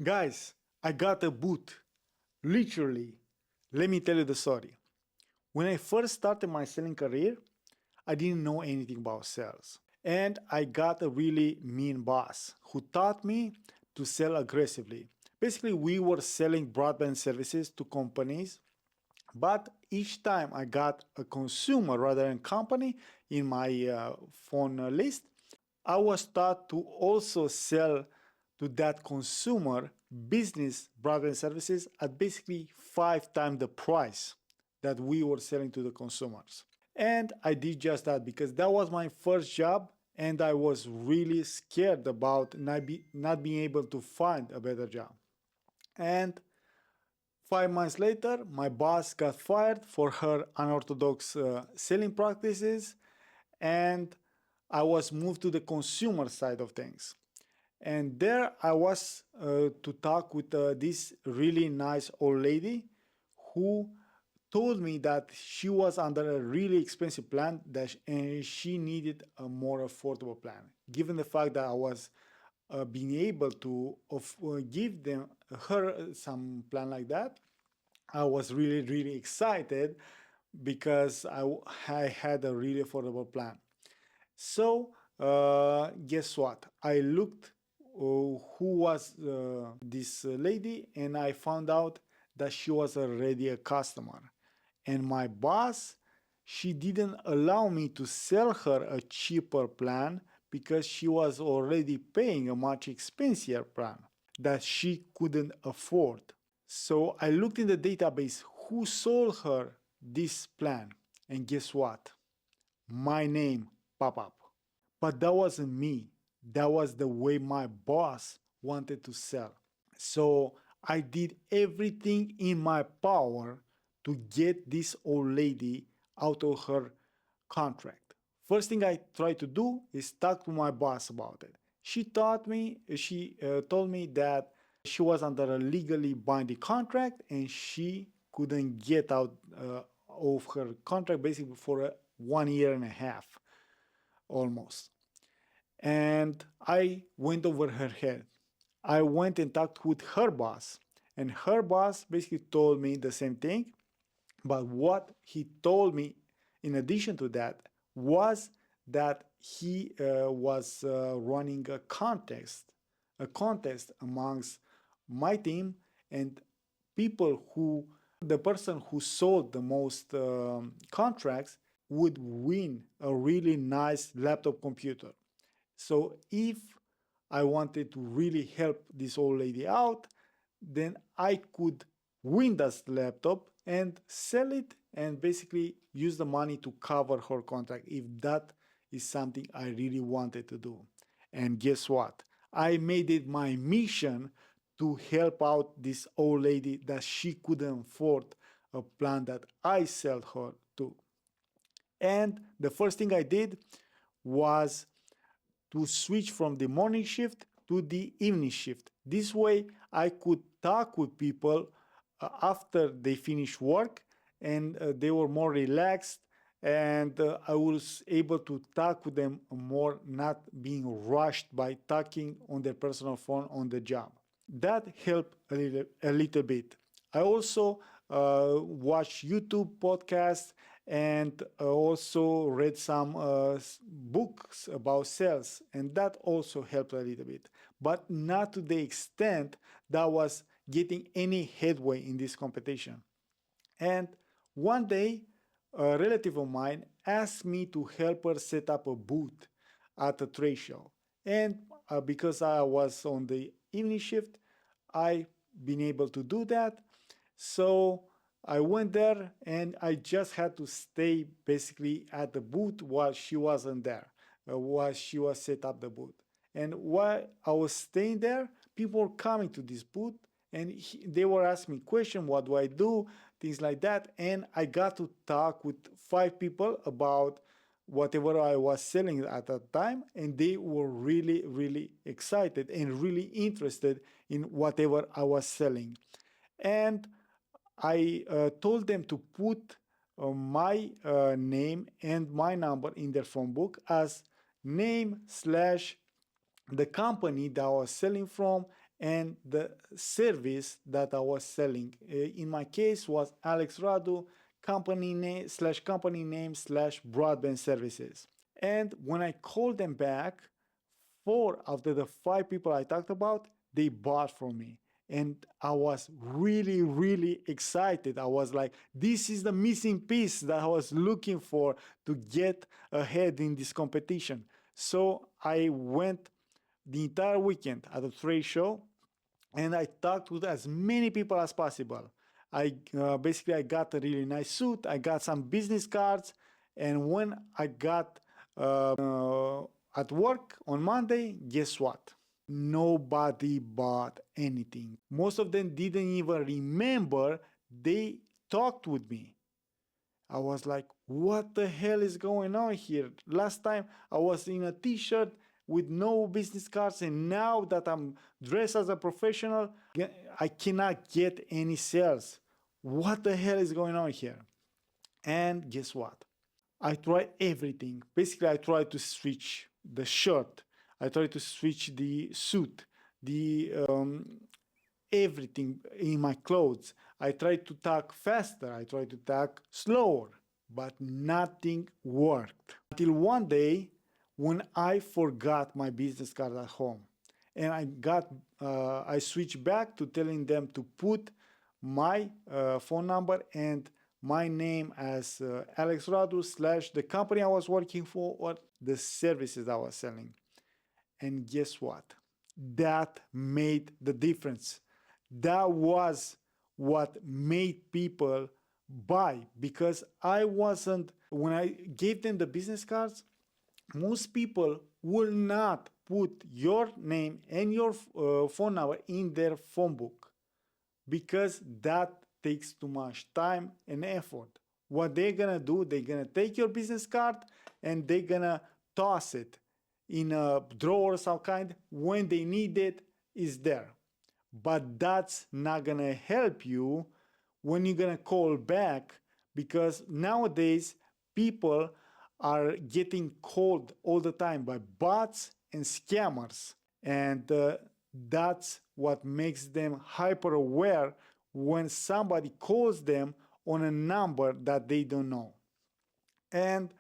Guys, I got a boot. Literally. Let me tell you the story. When I first started my selling career, I didn't know anything about sales. And I got a really mean boss who taught me to sell aggressively. Basically, we were selling broadband services to companies, but each time I got a consumer rather than company in my phone list, I was taught to also sell to that consumer business broadband services at basically 5 times the price that we were selling to the consumers. And I did just that because that was my first job and I was really scared about not being able to find a better job. And 5 months later, my boss got fired for her unorthodox selling practices, and I was moved to the consumer side of things. And there I was to talk with this really nice old lady who told me that she was under a really expensive plan and she needed a more affordable plan. Given the fact that I was being able to give her some plan like that, I was really, really excited because I had a really affordable plan. So, guess what? I looked who was this lady and I found out that she was already a customer. And my boss, she didn't allow me to sell her a cheaper plan because she was already paying a much expensive plan that she couldn't afford. So I looked in the database who sold her this plan, and guess what? My name pop up. But that wasn't me. That was the way my boss wanted to sell. So I did everything in my power to get this old lady out of her contract. First thing I tried to do is talk to my boss about it. She told me that she was under a legally binding contract and she couldn't get out of her contract basically for 1 year and a half almost. And I went over her head. I went and talked with her boss, and her boss basically told me the same thing. But what he told me, in addition to that, was that he was running a contest amongst my team and people who, the person who sold the most contracts would win a really nice laptop computer. So if I wanted to really help this old lady out, then I could win that laptop and sell it and basically use the money to cover her contract if that is something I really wanted to do. And guess what? I made it my mission to help out this old lady that she couldn't afford a plan that I sold her to. And the first thing I did was to switch from the morning shift to the evening shift. This way, I could talk with people after they finish work and they were more relaxed, and I was able to talk with them more, not being rushed by talking on their personal phone on the job. That helped a little bit. I also watched YouTube podcasts and also read some books about sales, and that also helped a little bit, but not to the extent that was getting any headway in this competition. And one day, a relative of mine asked me to help her set up a booth at a trade show. And because I was on the evening shift, I been able to do that. So I went there and I just had to stay basically at the booth while she wasn't there, while she was set up the booth. And while I was staying there, people were coming to this booth and they were asking me questions, what do I do, things like that. And I got to talk with 5 people about whatever I was selling at that time, and they were really, really excited and really interested in whatever I was selling. And I told them to put my name and my number in their phone book as name slash the company that I was selling from and the service that I was selling. In my case was Alex Radu, company name slash broadband services. And when I called them back, four out of the five people I talked about, they bought from me. And I was really, really excited. I was like, this is the missing piece that I was looking for to get ahead in this competition. So I went the entire weekend at the trade show and I talked with as many people as possible. I got a really nice suit. I got some business cards, and when I got at work on Monday, guess what? Nobody bought anything. Most of them didn't even remember they talked with me. I was like, what the hell is going on here? Last time I was in a t-shirt with no business cards, and now that I'm dressed as a professional, I cannot get any sales. What the hell is going on here? And guess what? I tried everything. Basically, I tried to switch the shirt. I tried to switch the suit, the everything in my clothes. I tried to talk faster. I tried to talk slower, but nothing worked. Until one day when I forgot my business card at home. And I switched back to telling them to put my phone number and my name as Alex Radu slash the company I was working for or the services I was selling. And guess what? That made the difference. That was what made people buy, because when I gave them the business cards, most people will not put your name and your phone number in their phone book because that takes too much time and effort. What they're gonna do, they're gonna take your business card and they're gonna toss it in a drawer of some kind. When they need it, it's there. But that's not gonna help you when you're gonna call back, because nowadays people are getting called all the time by bots and scammers, and that's what makes them hyper aware when somebody calls them on a number that they don't know. And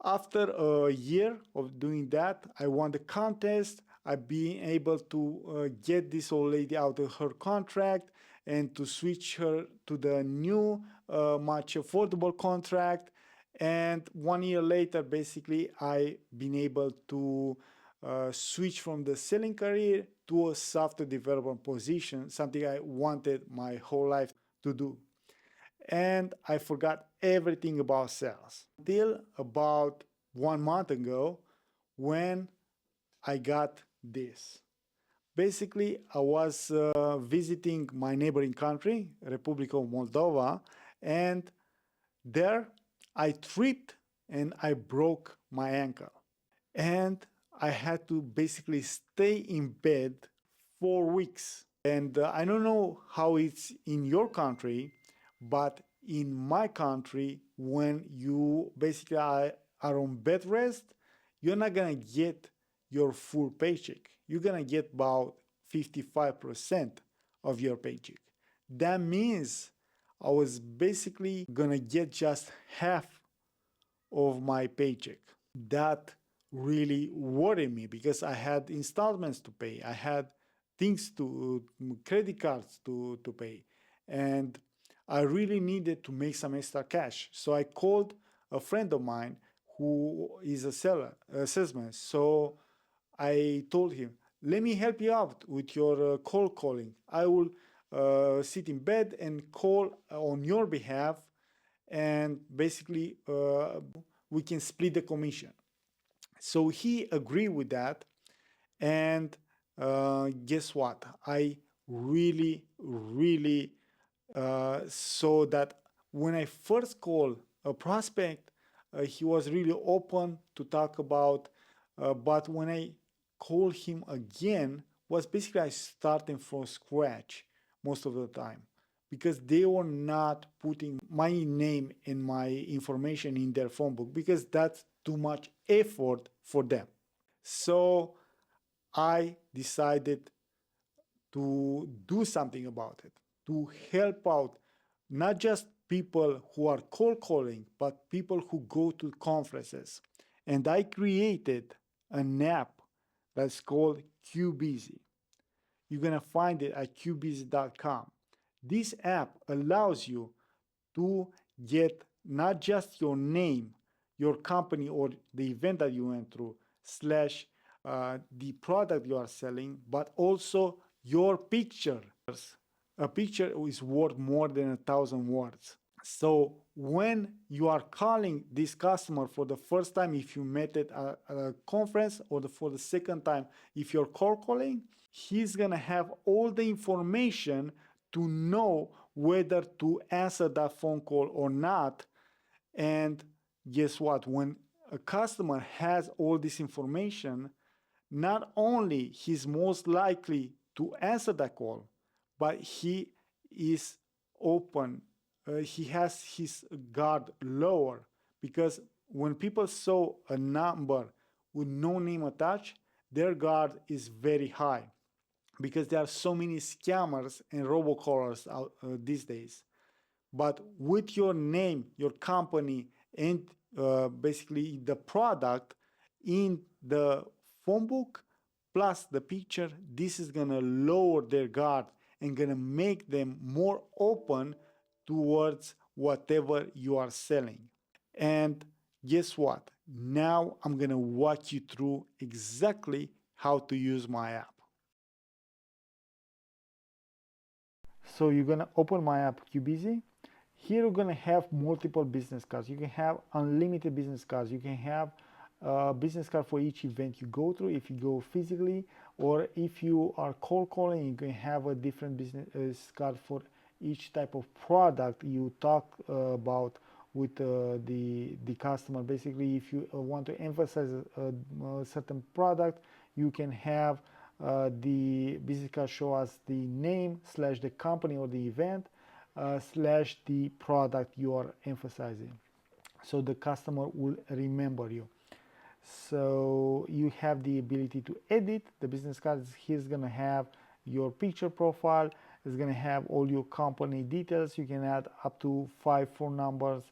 after a year of doing that, I won the contest. I've been able to get this old lady out of her contract and to switch her to the new, much affordable contract. And 1 year later, basically, I've been able to switch from the selling career to a software development position, something I wanted my whole life to do. And I forgot everything about sales until about 1 month ago when I got this. Basically, I was visiting my neighboring country, Republic of Moldova, and there I tripped and I broke my ankle. And I had to basically stay in bed for weeks. And I don't know how it's in your country, but in my country, when you basically are on bed rest, you're not gonna get your full paycheck. You're gonna get about 55% of your paycheck. That means I was basically gonna get just half of my paycheck. That really worried me because I had installments to pay. I had things credit cards to pay. And I really needed to make some extra cash. So I called a friend of mine who is a salesman. So I told him, let me help you out with your cold calling. I will sit in bed and call on your behalf, and basically we can split the commission. So he agreed with that, and guess what? I really, really saw that when I first called a prospect, he was really open to talk about, but when I called him again, was basically I starting from scratch most of the time because they were not putting my name and my information in their phone book because that's too much effort for them. So I decided to do something about it, to help out not just people who are cold calling, but people who go to conferences. And I created an app that's called QBizy. You're going to find it at qbizy.com. This app allows you to get not just your name, your company, or the event that you went through, slash the product you are selling, but also your picture. A picture is worth more than 1,000 words. So when you are calling this customer for the first time, if you met at a conference, or for the second time, if you're cold calling, he's gonna have all the information to know whether to answer that phone call or not. And guess what? When a customer has all this information, not only he's most likely to answer that call, but he is open. He has his guard lower, because when people saw a number with no name attached, their guard is very high, because there are so many scammers and robocallers out these days. But with your name, your company, and basically the product in the phone book plus the picture, this is gonna lower their guard and gonna make them more open towards whatever you are selling. And guess what? Now I'm gonna walk you through exactly how to use my app. So you're gonna open my app QBizy. Here you're gonna have multiple business cards. You can have unlimited business cards. You can have a business card for each event you go through if you go physically, or if you are cold calling, you can have a different business card for each type of product you talk about with the customer. Basically, if you want to emphasize a certain product, you can have the business card show us the name slash the company or the event slash the product you are emphasizing, so the customer will remember you. So you have the ability to edit the business cards. He's gonna have your picture profile. It's gonna have all your company details. You can add up to 5 phone numbers,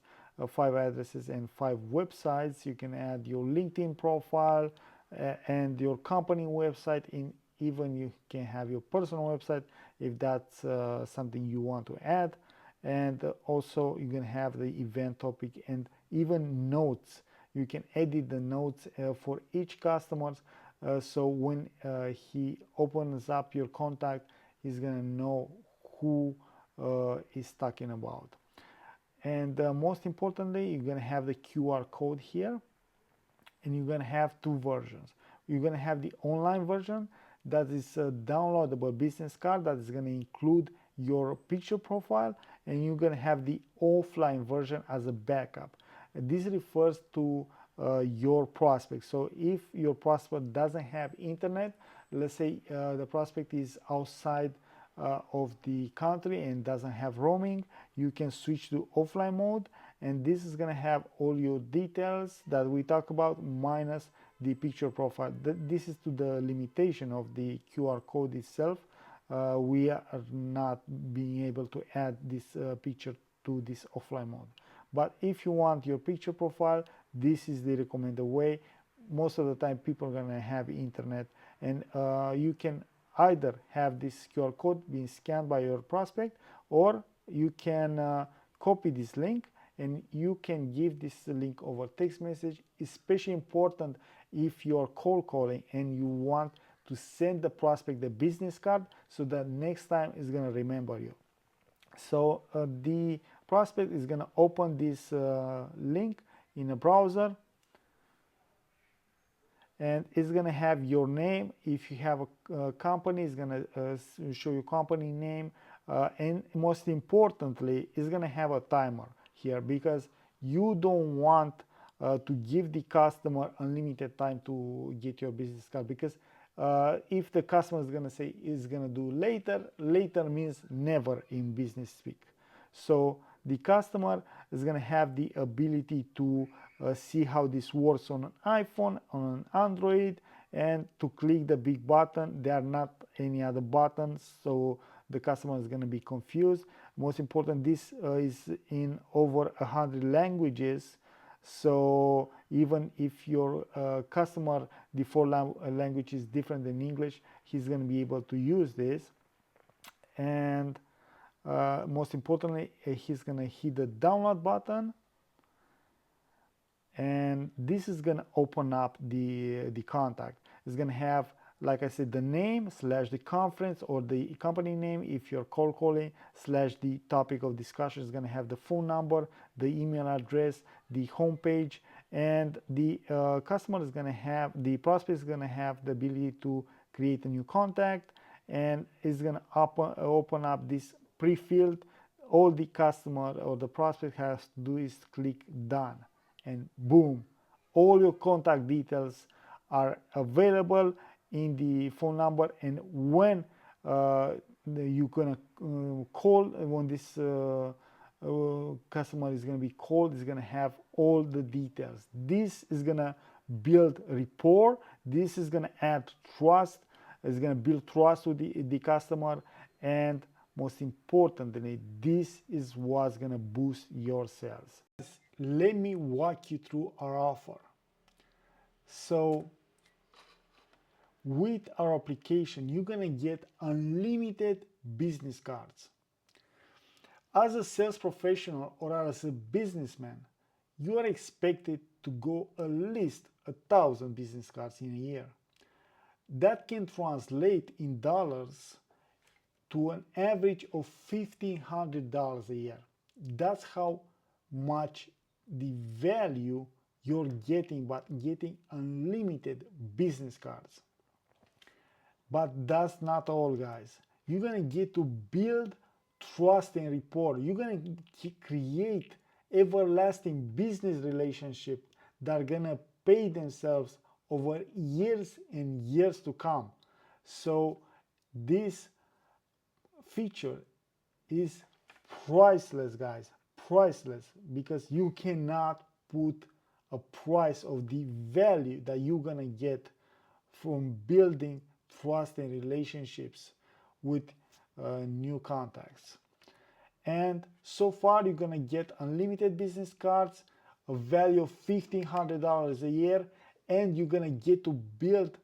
5 addresses, and 5 websites. You can add your LinkedIn profile and your company website. In even you can have your personal website if that's something you want to add. And also you can have the event topic and even notes. You can edit the notes for each customer, so when he opens up your contact, he's gonna know who is talking about. And most importantly, you're gonna have the QR code here, and you're gonna have 2 versions. You're gonna have the online version that is a downloadable business card that is gonna include your picture profile, and you're gonna have the offline version as a backup. This refers to your prospect. So if your prospect doesn't have internet, let's say the prospect is outside of the country and doesn't have roaming, you can switch to offline mode, and this is going to have all your details that we talk about minus the picture profile. This is to the limitation of the QR code itself. We are not being able to add this picture to this offline mode. But if you want your picture profile, this is the recommended way. Most of the time people are going to have internet, and you can either have this QR code being scanned by your prospect, or you can copy this link and you can give this link over text message. Especially important if you're cold calling and you want to send the prospect the business card, so that next time is going to remember you. So the prospect is going to open this link in a browser, and it's going to have your name. If you have a company, it's going to show your company name, and most importantly, it's going to have a timer here, because you don't want to give the customer unlimited time to get your business card, because if the customer is going to say is going to do later, later means never in business speak. So the customer is going to have the ability to see how this works on an iPhone, on an Android, and to click the big button. There are not any other buttons, so the customer is going to be confused. Most important, this is in over 100 languages, so even if your customer default language is different than English, he's going to be able to use this. And most importantly, he's going to hit the download button, and this is going to open up the contact. It's going to have, like I said, the name slash the conference or the company name if you're cold calling, slash the topic of discussion. Is going to have the phone number, the email address, the homepage, and the customer is going to have, the prospect is going to have the ability to create a new contact, and it's going to open up this pre-filled. All the customer or the prospect has to do is click done, and boom, all your contact details are available in the phone number. And when you're gonna call, when this customer is going to be called, is going to have all the details. This is going to build rapport. This is going to add trust. It's going to build trust with the customer, and most importantly, this is what's going to boost your sales. Let me walk you through our offer. So with our application, you're going to get unlimited business cards. As a sales professional or as a businessman, you are expected to go at least 1,000 business cards in a year. That can translate in dollars to an average of $1,500 a year. That's how much the value you're getting by getting unlimited business cards. But that's not all, guys. You're going to get to build trust and rapport. You're going to create everlasting business relationships that are going to pay themselves over years and years to come. So this feature is priceless, guys, priceless, because you cannot put a price of the value that you're gonna get from building trust and relationships with new contacts. And so far, you're gonna get unlimited business cards, a value of $1,500 a year, and you're gonna get to build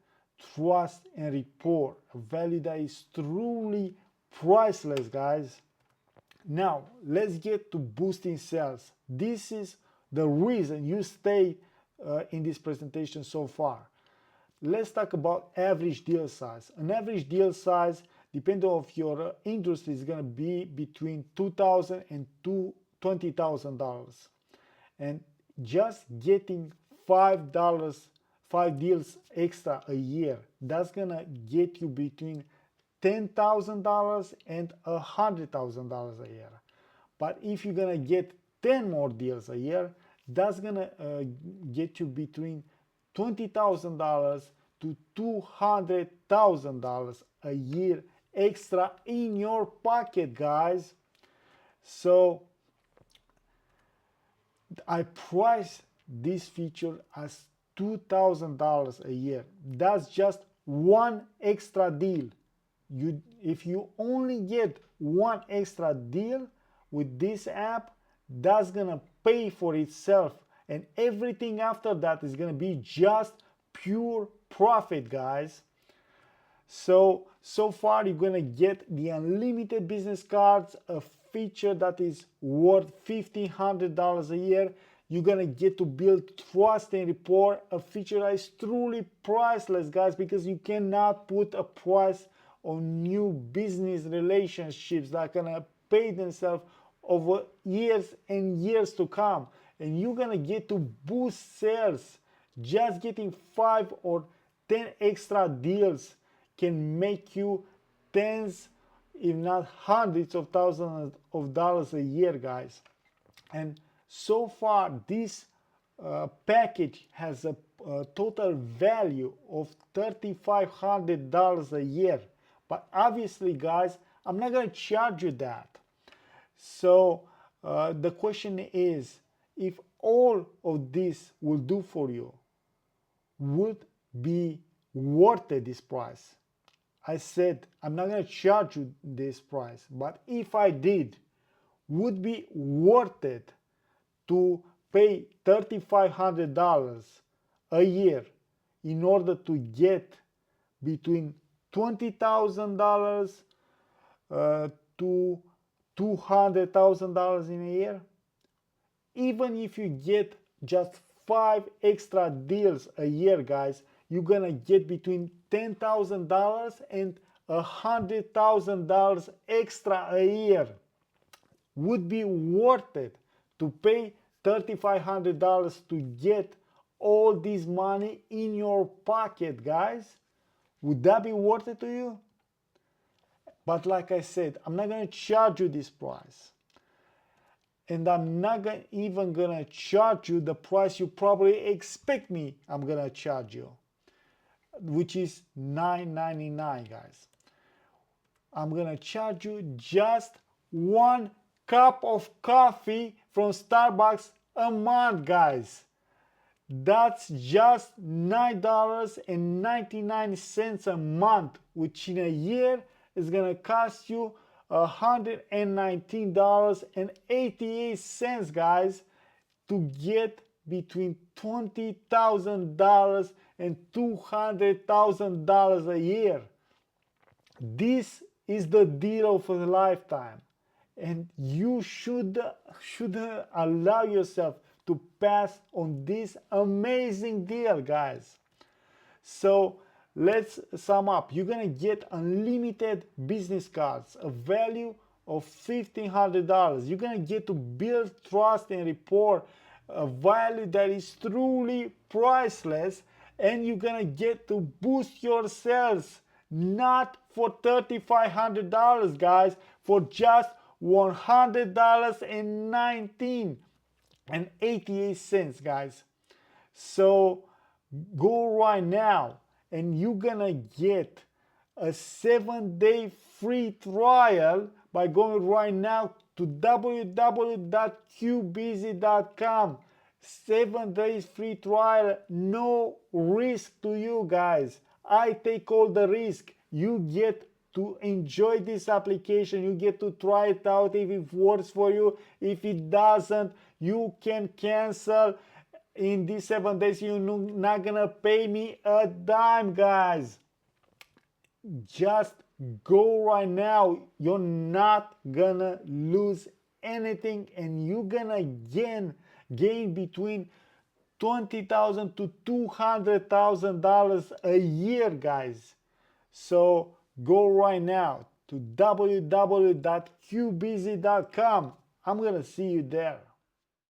trust and rapport, a value that is truly priceless, guys. Now, let's get to boosting sales. This is the reason you stay in this presentation so far. Let's talk about average deal size. An average deal size, depending on your industry, is going to be between $2,000 and $20,000. And just getting $5 deals extra a year, that's going to get you between $10,000 and $100,000 a year. But if you're gonna get 10 more deals a year, that's gonna get you between $20,000 to $200,000 a year extra in your pocket, guys. So I price this feature as $2,000 a year. That's just one extra deal. If you only get one extra deal with this app, that's gonna pay for itself, and everything after that is gonna be just pure profit, guys. So far you're gonna get the unlimited business cards, a feature that is worth $1,500 a year. You're gonna get to build trust and rapport, a feature that is truly priceless, guys, because you cannot put a price on new business relationships that are gonna pay themselves over years and years to come. And you're gonna get to boost sales. Just getting 5 or 10 extra deals can make you tens, if not hundreds of thousands of dollars a year, guys. And so far, this package has a total value of $3,500 a year. But obviously, guys, I'm not going to charge you that. So the question is, if all of this will do for you, would be worth it, this price. I said I'm not going to charge you this price, but if I did, would be worth it to pay $3,500 a year in order to get between $20,000 to $200,000 in a year? Even if you get just 5 extra deals a year, guys, you're gonna get between $10,000 and $100,000 extra a year. Would be worth it to pay $3,500 to get all this money in your pocket, guys? Would that be worth it to you? But like I said, I'm not going to charge you this price. And I'm not even going to charge you the price you probably expect me I'm going to charge you, which is $9.99, guys. I'm going to charge you just 1 cup of coffee from Starbucks a month, guys. That's just $9.99 a month, which in a year is going to cost you $119.88, guys, to get between $20,000 and $200,000 a year. This is the deal of a lifetime, and you should allow yourself to pass on this amazing deal, guys. So let's sum up. You're gonna get unlimited business cards, a value of $1,500. You're gonna get to build trust and rapport, a value that is truly priceless, and you're gonna get to boost your sales, not for $3,500, guys, for just $100.88, guys. So go right now and you're gonna get a 7-day free trial by going right now to www.qbizy.com. 7 days free trial, no risk to you, guys. I take all the risk. You get to enjoy this application. You get to try it out if it works for you. If it doesn't, you can cancel. In these 7 days, you're not gonna pay me a dime, guys. Just go right now. You're not gonna lose anything, and you're gonna gain between $20,000 to $200,000 a year, guys. So go right now to www.qbizy.com. I'm gonna see you there.